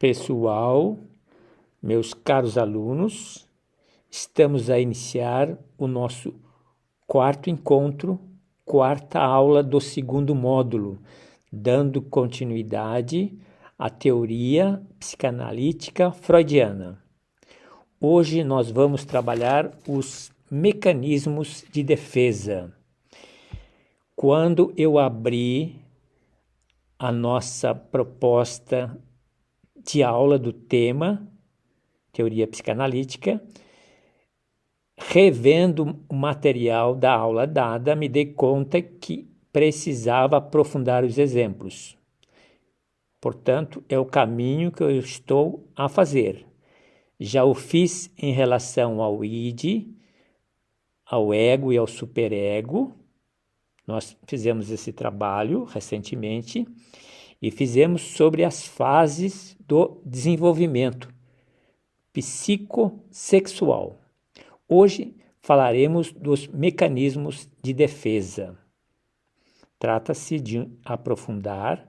Pessoal, meus caros alunos, estamos a iniciar o nosso quarto encontro, quarta aula do segundo módulo, dando continuidade à teoria psicanalítica freudiana. Hoje nós vamos trabalhar os mecanismos de defesa. Quando eu abri a nossa proposta de aula do tema teoria psicanalítica, revendo o material da aula dada, me dei conta que precisava aprofundar os exemplos. Portanto, é o caminho que eu estou a fazer. Já o fiz em relação ao id, ao ego e ao superego. Nós fizemos esse trabalho recentemente e fizemos sobre as fases do desenvolvimento psicossexual. Hoje falaremos dos mecanismos de defesa. Trata-se de aprofundar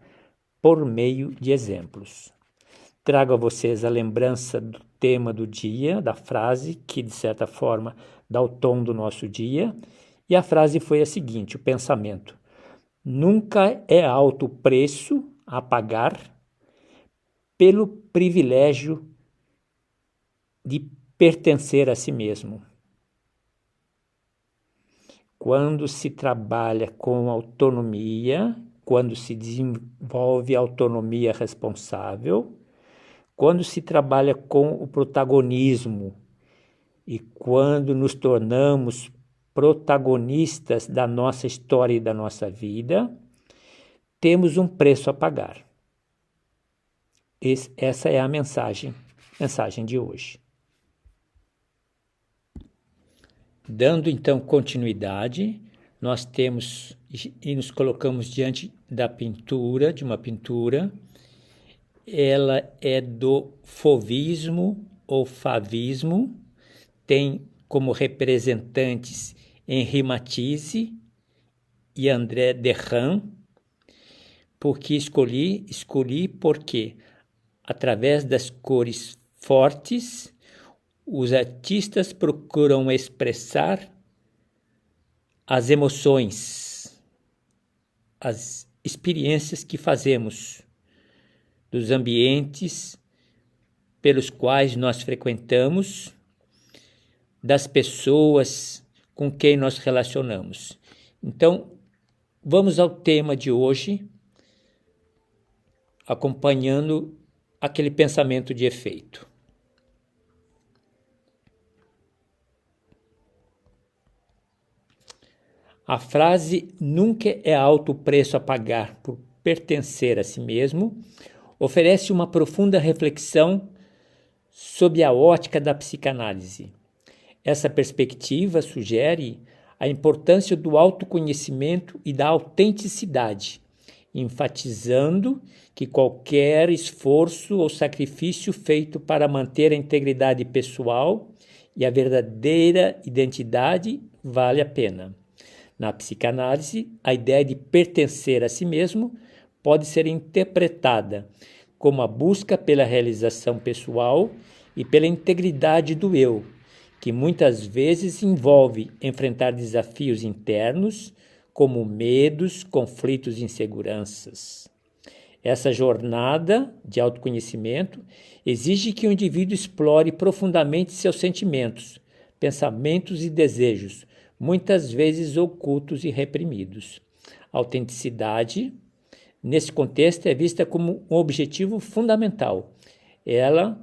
por meio de exemplos. Trago a vocês a lembrança do tema do dia, da frase que, de certa forma, dá o tom do nosso dia. E a frase foi a seguinte, o pensamento: nunca é alto o preço a pagar pelo privilégio de pertencer a si mesmo. Quando se trabalha com autonomia, quando se desenvolve autonomia responsável, quando se trabalha com o protagonismo e quando nos tornamos protagonistas da nossa história e da nossa vida, temos um preço a pagar. Essa é a mensagem de hoje. Dando então continuidade, nós temos e nos colocamos diante da pintura, de uma pintura. Ela é do fauvismo ou favismo, tem como representantes Henri Matisse e André Derain. Por que escolhi? Escolhi porque, através das cores fortes, os artistas procuram expressar as emoções, as experiências que fazemos, dos ambientes pelos quais nós frequentamos, das pessoas com quem nós relacionamos. Então, vamos ao tema de hoje, acompanhando aquele pensamento de efeito. A frase "nunca é alto o preço a pagar por pertencer a si mesmo" oferece uma profunda reflexão sob a ótica da psicanálise. Essa perspectiva sugere a importância do autoconhecimento e da autenticidade, enfatizando que qualquer esforço ou sacrifício feito para manter a integridade pessoal e a verdadeira identidade vale a pena. Na psicanálise, a ideia de pertencer a si mesmo pode ser interpretada como a busca pela realização pessoal e pela integridade do eu, que muitas vezes envolve enfrentar desafios internos, como medos, conflitos e inseguranças. Essa jornada de autoconhecimento exige que o indivíduo explore profundamente seus sentimentos, pensamentos e desejos, muitas vezes ocultos e reprimidos. A autenticidade, nesse contexto, é vista como um objetivo fundamental. Ela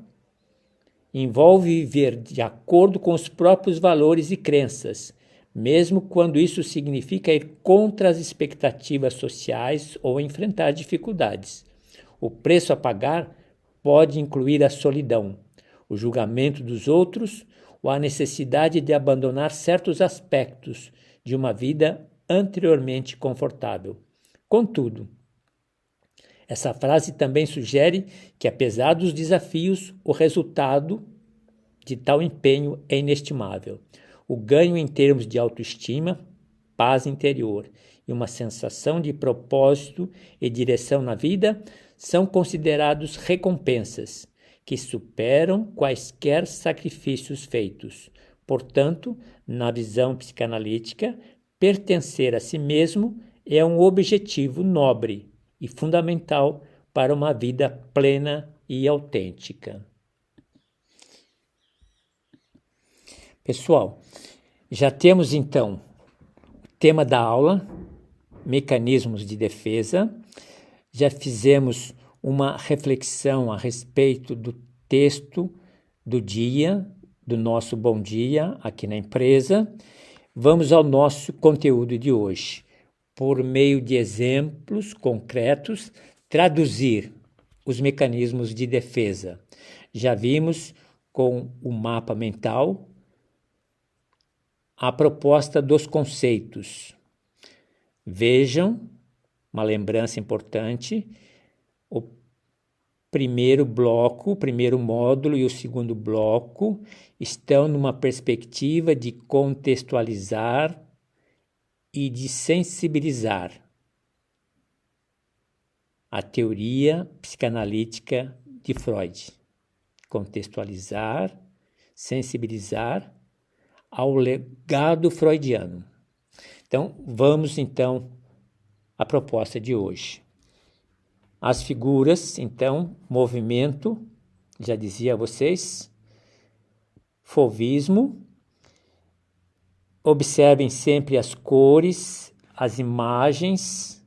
envolve viver de acordo com os próprios valores e crenças, mesmo quando isso significa ir contra as expectativas sociais ou enfrentar dificuldades. O preço a pagar pode incluir a solidão, o julgamento dos outros ou a necessidade de abandonar certos aspectos de uma vida anteriormente confortável. Contudo, essa frase também sugere que, apesar dos desafios, o resultado de tal empenho é inestimável. O ganho em termos de autoestima, paz interior e uma sensação de propósito e direção na vida são considerados recompensas que superam quaisquer sacrifícios feitos. Portanto, na visão psicanalítica, pertencer a si mesmo é um objetivo nobre e fundamental para uma vida plena e autêntica. Pessoal, já temos então o tema da aula, mecanismos de defesa. Já fizemos uma reflexão a respeito do texto do dia, do nosso Bom Dia aqui na empresa. Vamos ao nosso conteúdo de hoje. Por meio de exemplos concretos, traduzir os mecanismos de defesa. Já vimos com o mapa mental a proposta dos conceitos. Vejam, uma lembrança importante, o primeiro bloco, o primeiro módulo e o segundo bloco estão numa perspectiva de contextualizar e de sensibilizar a teoria psicanalítica de Freud. Contextualizar, sensibilizar ao legado freudiano. Então, vamos então à proposta de hoje. As figuras, então, movimento, já dizia a vocês, fauvismo. Observem sempre as cores, as imagens.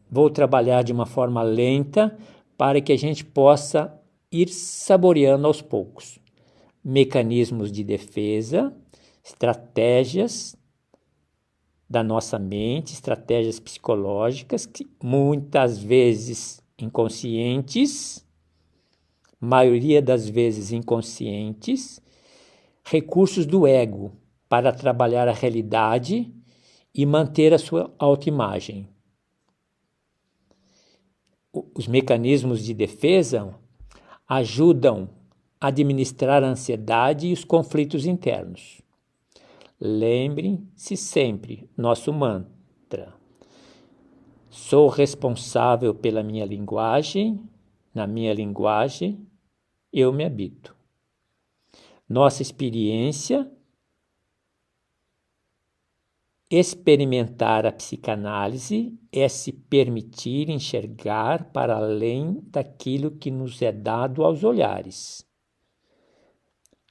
Vou trabalhar de uma forma lenta para que a gente possa ir saboreando aos poucos. Mecanismos de defesa, estratégias da nossa mente, estratégias psicológicas, que muitas vezes inconscientes, maioria das vezes inconscientes, recursos do ego para trabalhar a realidade e manter a sua autoimagem. Os mecanismos de defesa ajudam a administrar a ansiedade e os conflitos internos. Lembrem-se sempre, nosso mantra: sou responsável pela minha linguagem, na minha linguagem eu me habito. Nossa experiência, experimentar a psicanálise é se permitir enxergar para além daquilo que nos é dado aos olhares.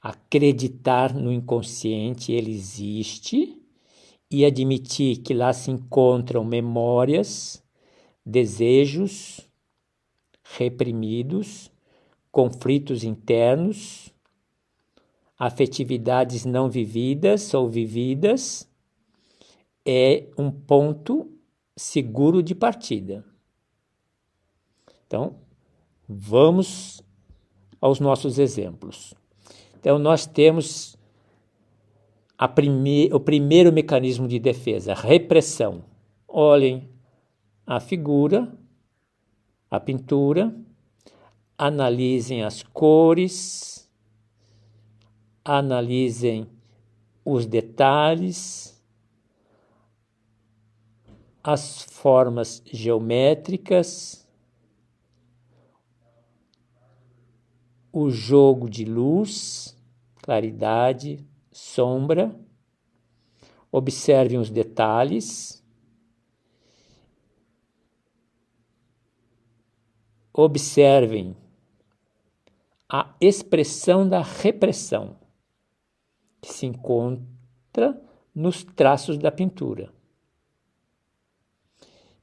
Acreditar no inconsciente, ele existe, e admitir que lá se encontram memórias, desejos reprimidos, conflitos internos, afetividades não vividas ou vividas, é um ponto seguro de partida. Então, vamos aos nossos exemplos. Então, nós temos o primeiro mecanismo de defesa, repressão. Olhem a figura, a pintura, analisem as cores, analisem os detalhes, as formas geométricas, o jogo de luz, claridade, sombra. Observem os detalhes. Observem a expressão da repressão, que se encontra nos traços da pintura.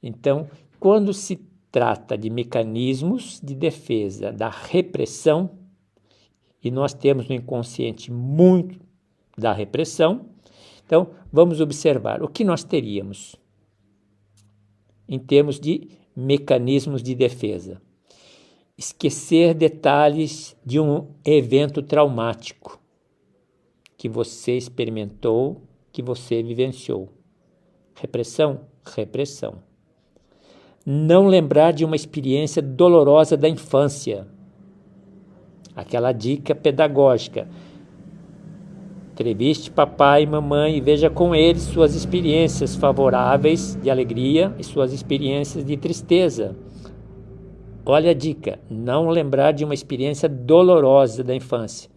Então, quando se trata de mecanismos de defesa da repressão, e nós temos no inconsciente muito da repressão, então vamos observar o que nós teríamos em termos de mecanismos de defesa. Esquecer detalhes de um evento traumático que você experimentou, que você vivenciou. Repressão, repressão. Não lembrar de uma experiência dolorosa da infância. Aquela dica pedagógica. Entreviste papai e mamãe e veja com eles suas experiências favoráveis de alegria e suas experiências de tristeza. Olha a dica: não lembrar de uma experiência dolorosa da infância.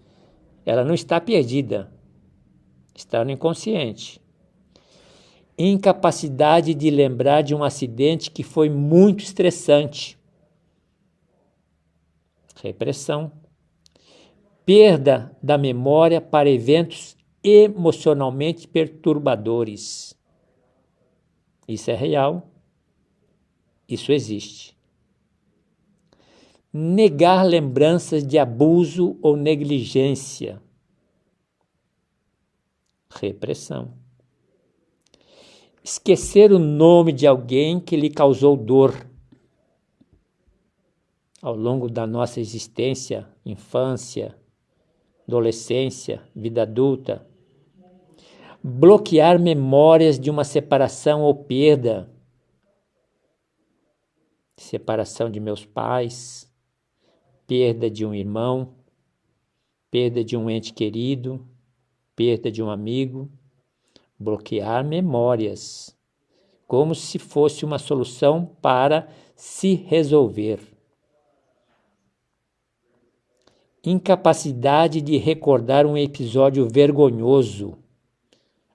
Ela não está perdida, está no inconsciente. Incapacidade de lembrar de um acidente que foi muito estressante. Repressão. Perda da memória para eventos emocionalmente perturbadores. Isso é real. Isso existe. Negar lembranças de abuso ou negligência. Repressão. Esquecer o nome de alguém que lhe causou dor ao longo da nossa existência, infância, adolescência, vida adulta. Bloquear memórias de uma separação ou perda. Separação de meus pais, perda de um irmão, perda de um ente querido, perda de um amigo. Bloquear memórias, como se fosse uma solução para se resolver. Incapacidade de recordar um episódio vergonhoso,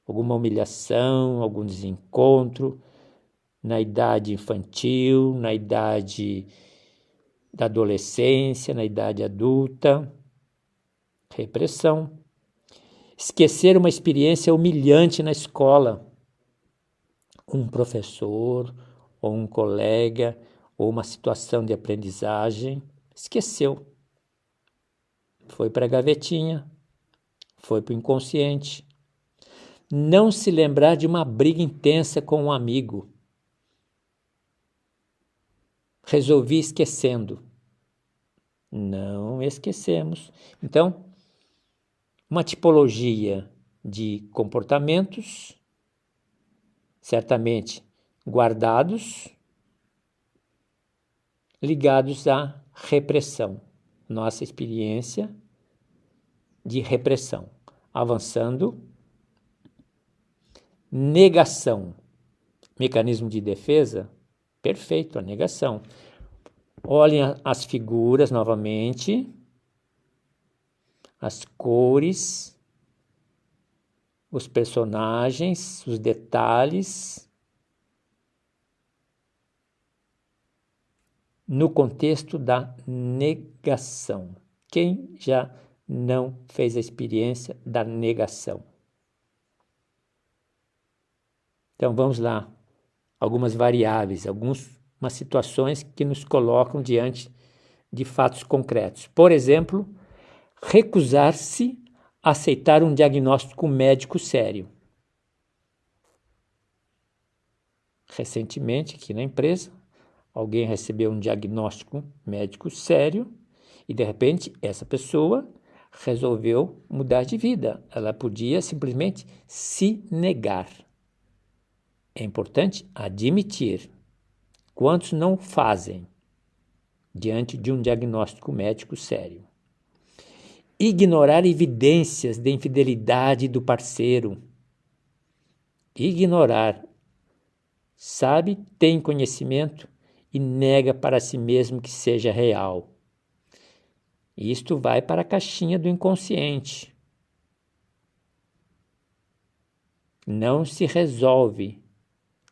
alguma humilhação, algum desencontro, na idade infantil, na idade da adolescência, na idade adulta. Repressão. Esquecer uma experiência humilhante na escola. Um professor, ou um colega, ou uma situação de aprendizagem. Esqueceu. Foi para a gavetinha. Foi para o inconsciente. Não se lembrar de uma briga intensa com um amigo. Resolvi esquecendo. Não esquecemos. Então, uma tipologia de comportamentos, certamente guardados, ligados à repressão. Nossa experiência de repressão. Avançando, negação. Mecanismo de defesa? Perfeito, a negação. Olhem as figuras novamente, as cores, os personagens, os detalhes, no contexto da negação. Quem já não fez a experiência da negação? Então vamos lá, algumas variáveis, algumas situações que nos colocam diante de fatos concretos. Por exemplo, recusar-se a aceitar um diagnóstico médico sério. Recentemente, aqui na empresa, alguém recebeu um diagnóstico médico sério e, de repente, essa pessoa resolveu mudar de vida. Ela podia simplesmente se negar. É importante admitir. Quantos não fazem diante de um diagnóstico médico sério? Ignorar evidências de infidelidade do parceiro. Ignorar. Sabe, tem conhecimento e nega para si mesmo que seja real. Isto vai para a caixinha do inconsciente. Não se resolve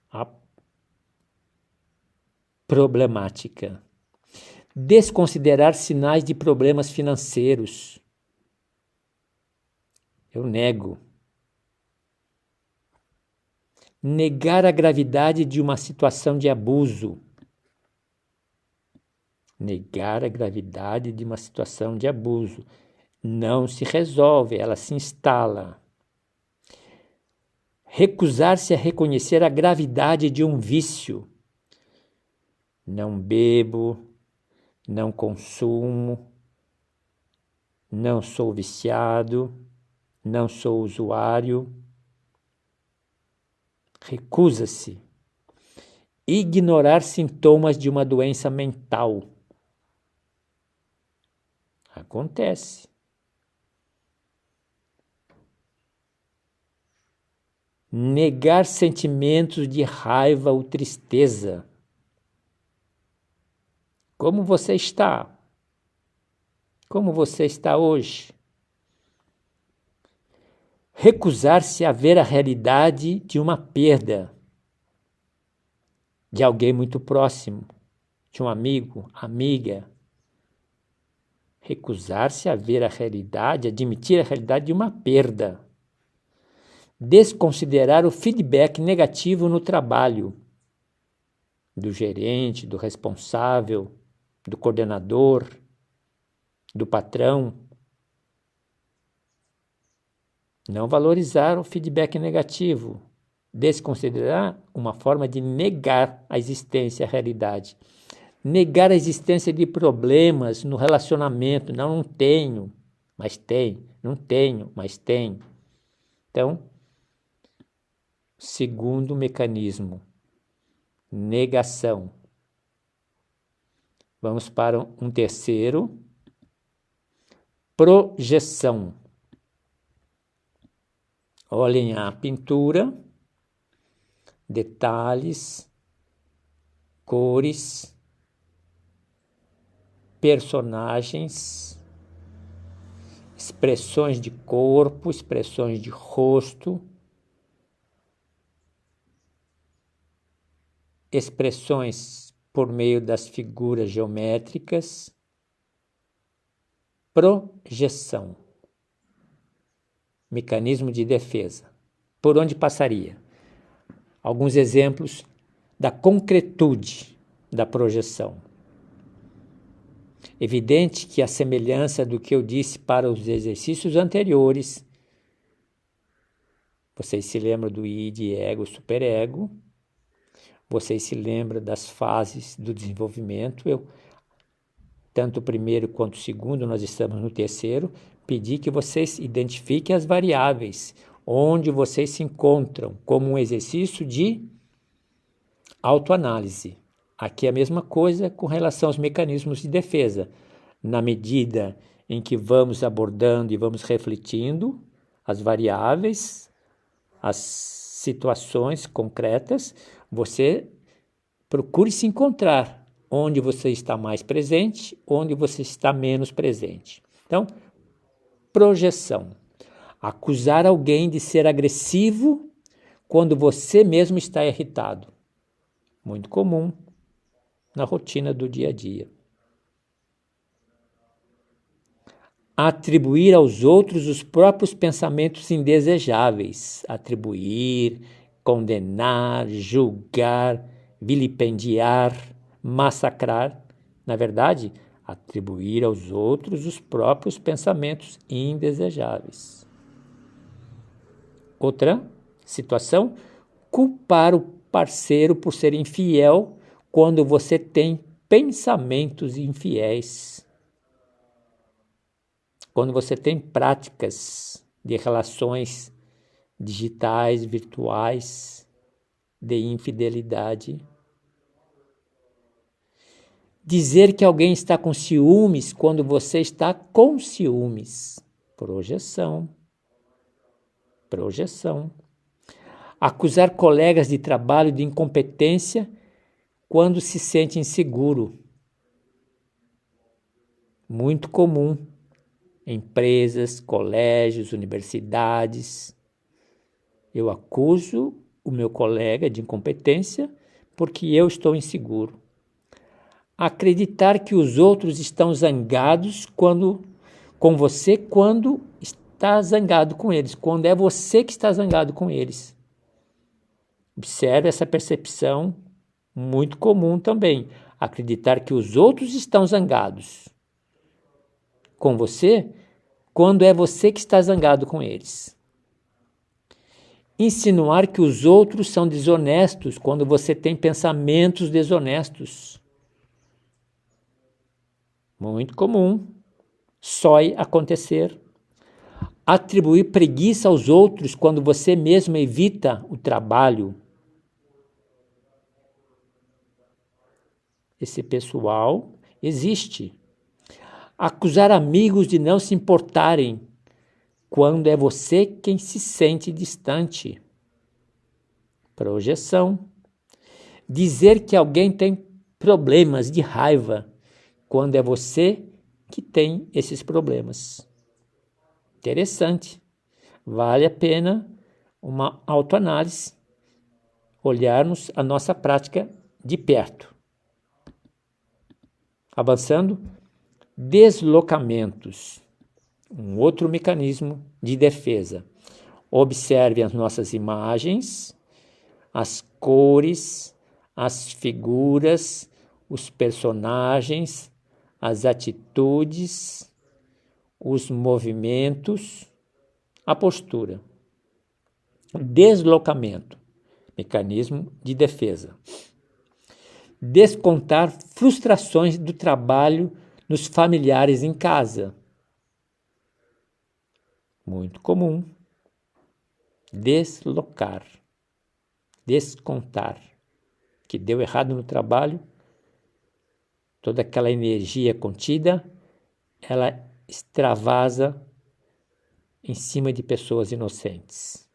a problemática. Desconsiderar sinais de problemas financeiros. Eu nego. Negar a gravidade de uma situação de abuso. Negar a gravidade de uma situação de abuso. Não se resolve, ela se instala. Recusar-se a reconhecer a gravidade de um vício. Não bebo, não consumo, não sou viciado, não sou usuário. Recusa-se. Ignorar sintomas de uma doença mental. Acontece. Negar sentimentos de raiva ou tristeza. Como você está? Como você está hoje? Recusar-se a ver a realidade de uma perda de alguém muito próximo, de um amigo, amiga. Recusar-se a ver a realidade, admitir a realidade de uma perda. Desconsiderar o feedback negativo no trabalho do gerente, do responsável, do coordenador, do patrão. Não valorizar o feedback negativo. Desconsiderar uma forma de negar a existência, a realidade. Negar a existência de problemas no relacionamento. Não tenho, mas tem. Não tenho, mas tem. Então, segundo mecanismo, negação. Vamos para um terceiro, projeção. Olhem a pintura, detalhes, cores, personagens, expressões de corpo, expressões de rosto, expressões por meio das figuras geométricas, projeção. Mecanismo de defesa. Por onde passaria? Alguns exemplos da concretude da projeção. Evidente que a semelhança do que eu disse para os exercícios anteriores, vocês se lembram do id, ego, superego, vocês se lembram das fases do desenvolvimento, tanto o primeiro quanto o segundo, nós estamos no terceiro, pedi que vocês identifiquem as variáveis, onde vocês se encontram, como um exercício de autoanálise. Aqui é a mesma coisa com relação aos mecanismos de defesa. Na medida em que vamos abordando e vamos refletindo as variáveis, as situações concretas, você procure se encontrar onde você está mais presente, onde você está menos presente. Então, projeção. Acusar alguém de ser agressivo quando você mesmo está irritado. Muito comum na rotina do dia a dia. Atribuir aos outros os próprios pensamentos indesejáveis. Atribuir, condenar, julgar, vilipendiar, massacrar. Na verdade, atribuir aos outros os próprios pensamentos indesejáveis. Outra situação, culpar o parceiro por ser infiel quando você tem pensamentos infiéis. Quando você tem práticas de relações digitais, virtuais, de infidelidade. Dizer que alguém está com ciúmes quando você está com ciúmes. Projeção. Projeção. Acusar colegas de trabalho de incompetência quando se sente inseguro. Muito comum. Empresas, colégios, universidades. Eu acuso o meu colega de incompetência porque eu estou inseguro. Acreditar que os outros estão zangados com você quando está zangado com eles, quando é você que está zangado com eles. Observe essa percepção muito comum também. Acreditar que os outros estão zangados com você quando é você que está zangado com eles. Insinuar que os outros são desonestos quando você tem pensamentos desonestos. Muito comum. Só acontecer. Atribuir preguiça aos outros quando você mesmo evita o trabalho. Esse pessoal existe. Acusar amigos de não se importarem quando é você quem se sente distante. Projeção. Dizer que alguém tem problemas de raiva quando é você que tem esses problemas. Interessante. Vale a pena uma autoanálise, olharmos a nossa prática de perto. Avançando, deslocamentos. Um outro mecanismo de defesa. Observe as nossas imagens, as cores, as figuras, os personagens, as atitudes, os movimentos, a postura. Deslocamento, mecanismo de defesa. Descontar frustrações do trabalho nos familiares em casa. Muito comum. Deslocar, descontar, que deu errado no trabalho, toda aquela energia contida, ela extravasa em cima de pessoas inocentes,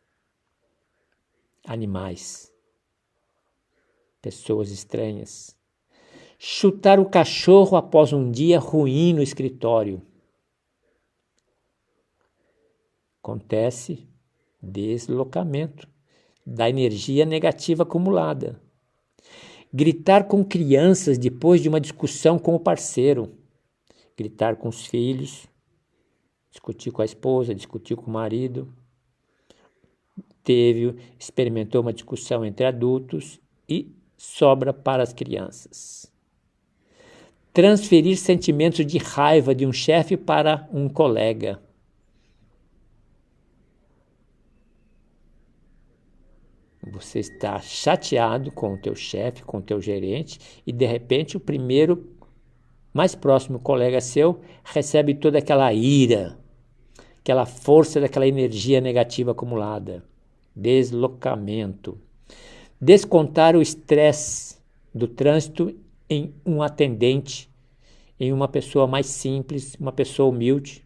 animais, pessoas estranhas. Chutar o cachorro após um dia ruim no escritório. Acontece deslocamento da energia negativa acumulada. Gritar com crianças depois de uma discussão com o parceiro. Gritar com os filhos. Discutir com a esposa, discutir com o marido. Experimentou uma discussão entre adultos e sobra para as crianças. Transferir sentimentos de raiva de um chefe para um colega. Você está chateado com o teu chefe, com o teu gerente, e de repente o primeiro, mais próximo colega seu, recebe toda aquela ira, aquela força daquela energia negativa acumulada. Deslocamento. Descontar o estresse do trânsito em um atendente, em uma pessoa mais simples, uma pessoa humilde.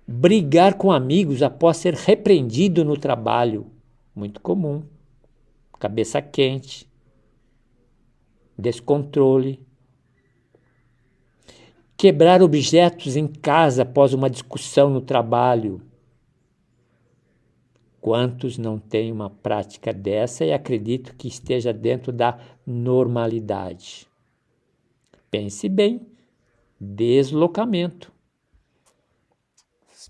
Brigar com amigos após ser repreendido no trabalho. Muito comum. Cabeça quente. Descontrole. Quebrar objetos em casa após uma discussão no trabalho. Quantos não têm uma prática dessa e acredito que esteja dentro da normalidade? Pense bem. Deslocamento.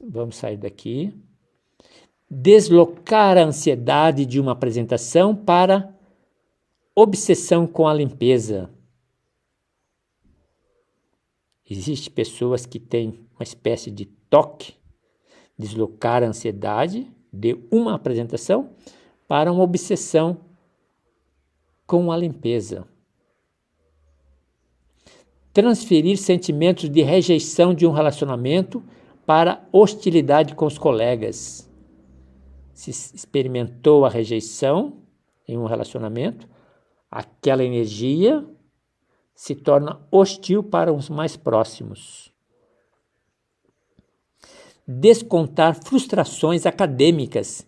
Vamos sair daqui. Deslocar a ansiedade de uma apresentação para obsessão com a limpeza. Existem pessoas que têm uma espécie de toque, deslocar a ansiedade de uma apresentação para uma obsessão com a limpeza. Transferir sentimentos de rejeição de um relacionamento para hostilidade com os colegas. Se experimentou a rejeição em um relacionamento, aquela energia se torna hostil para os mais próximos. Descontar frustrações acadêmicas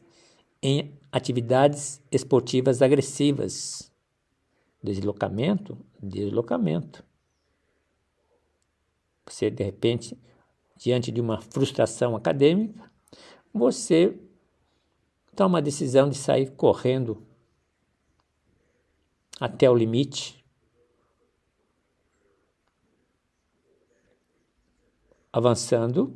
em atividades esportivas agressivas. Deslocamento. Você, de repente, diante de uma frustração acadêmica, você toma a decisão de sair correndo até o limite. Avançando,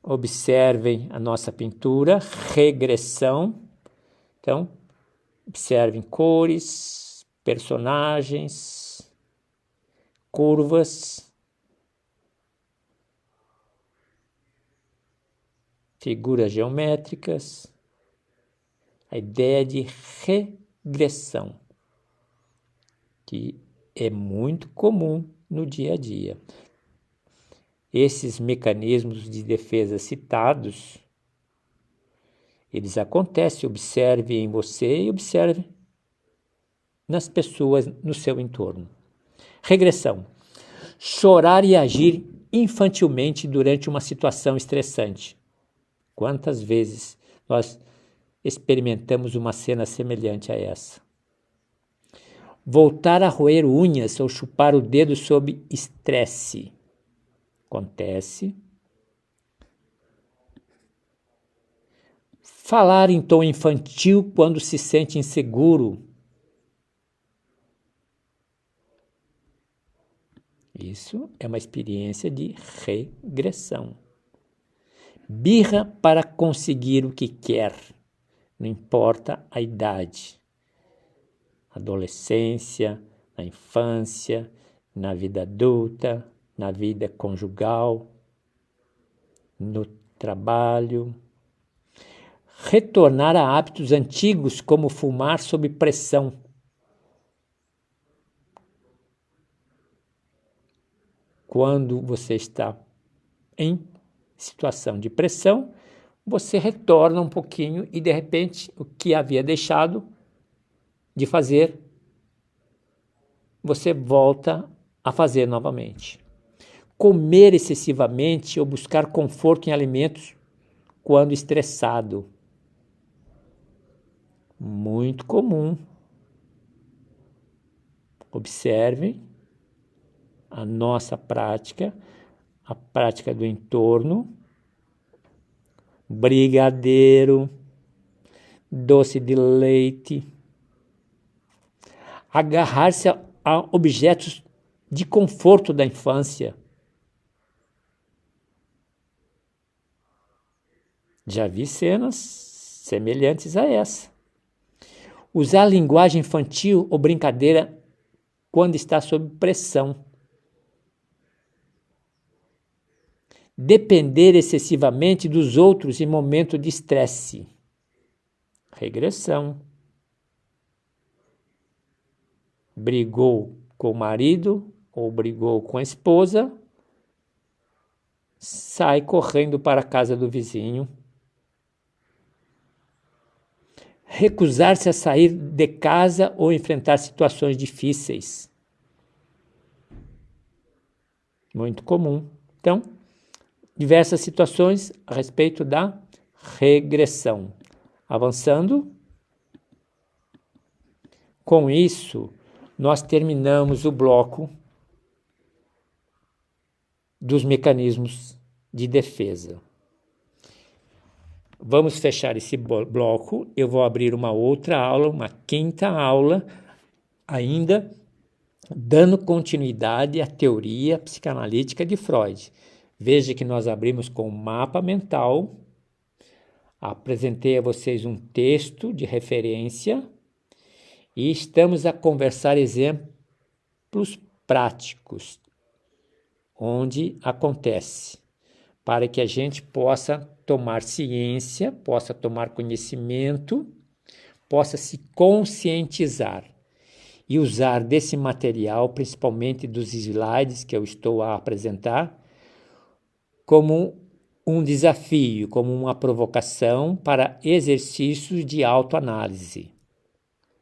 observem a nossa pintura, regressão. Então, observem cores, personagens, curvas, figuras geométricas, a ideia de regressão, que é muito comum no dia a dia. Esses mecanismos de defesa citados, eles acontecem, observe em você e observe nas pessoas no seu entorno. Regressão. Chorar e agir infantilmente durante uma situação estressante. Quantas vezes nós experimentamos uma cena semelhante a essa? Voltar a roer unhas ou chupar o dedo sob estresse. Acontece. Falar em tom infantil quando se sente inseguro. Isso é uma experiência de regressão. Birra para conseguir o que quer, não importa a idade. Adolescência, na infância, na vida adulta, na vida conjugal, no trabalho. Retornar a hábitos antigos como fumar sob pressão. Quando você está em situação de pressão, você retorna um pouquinho e de repente o que havia deixado de fazer, você volta a fazer novamente. Comer excessivamente ou buscar conforto em alimentos quando estressado. Muito comum. Observe a nossa prática, a prática do entorno. Brigadeiro, doce de leite. Agarrar-se a objetos de conforto da infância. Já vi cenas semelhantes a essa. Usar linguagem infantil ou brincadeira quando está sob pressão. Depender excessivamente dos outros em momento de estresse. Regressão. Brigou com o marido ou brigou com a esposa, sai correndo para a casa do vizinho. Recusar-se a sair de casa ou enfrentar situações difíceis. Muito comum. Então, diversas situações a respeito da regressão. Avançando. Com isso, nós terminamos o bloco dos mecanismos de defesa. Vamos fechar esse bloco. Eu vou abrir uma outra aula, uma quinta aula, ainda dando continuidade à teoria psicanalítica de Freud. Veja que nós abrimos com o mapa mental, apresentei a vocês um texto de referência e estamos a conversar exemplos práticos, onde acontece, para que a gente possa tomar ciência, possa tomar conhecimento, possa se conscientizar e usar desse material, principalmente dos slides que eu estou a apresentar, como um desafio, como uma provocação para exercícios de autoanálise.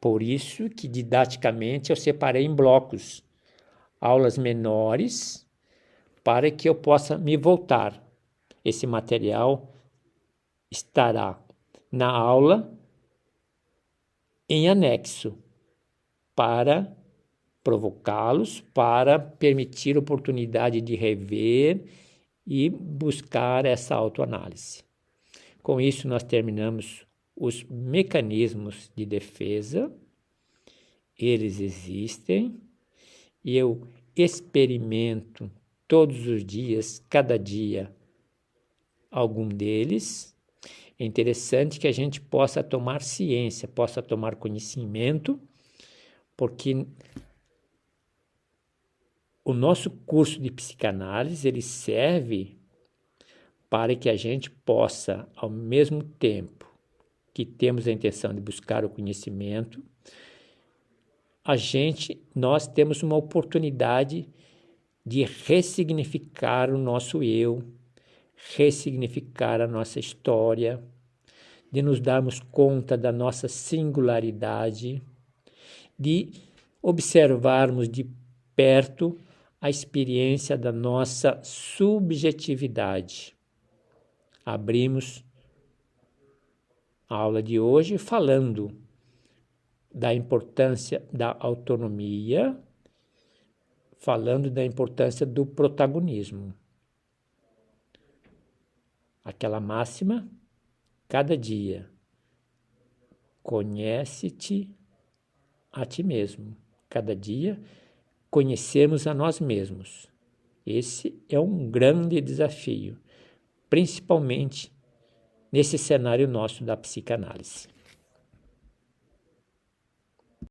Por isso que didaticamente eu separei em blocos, aulas menores, para que eu possa me voltar. Esse material estará na aula em anexo para provocá-los, para permitir oportunidade de rever e buscar essa autoanálise. Com isso, nós terminamos os mecanismos de defesa. Eles existem e eu experimento todos os dias, cada dia, algum deles. É interessante que a gente possa tomar ciência, possa tomar conhecimento, porque o nosso curso de psicanálise, ele serve para que a gente possa, ao mesmo tempo que temos a intenção de buscar o conhecimento, nós temos uma oportunidade de ressignificar o nosso eu, ressignificar a nossa história, de nos darmos conta da nossa singularidade, de observarmos de perto a experiência da nossa subjetividade. Abrimos a aula de hoje falando da importância da autonomia, falando da importância do protagonismo. Aquela máxima, cada dia, conhece-te a ti mesmo. Cada dia, conhecemos a nós mesmos. Esse é um grande desafio, principalmente nesse cenário nosso da psicanálise.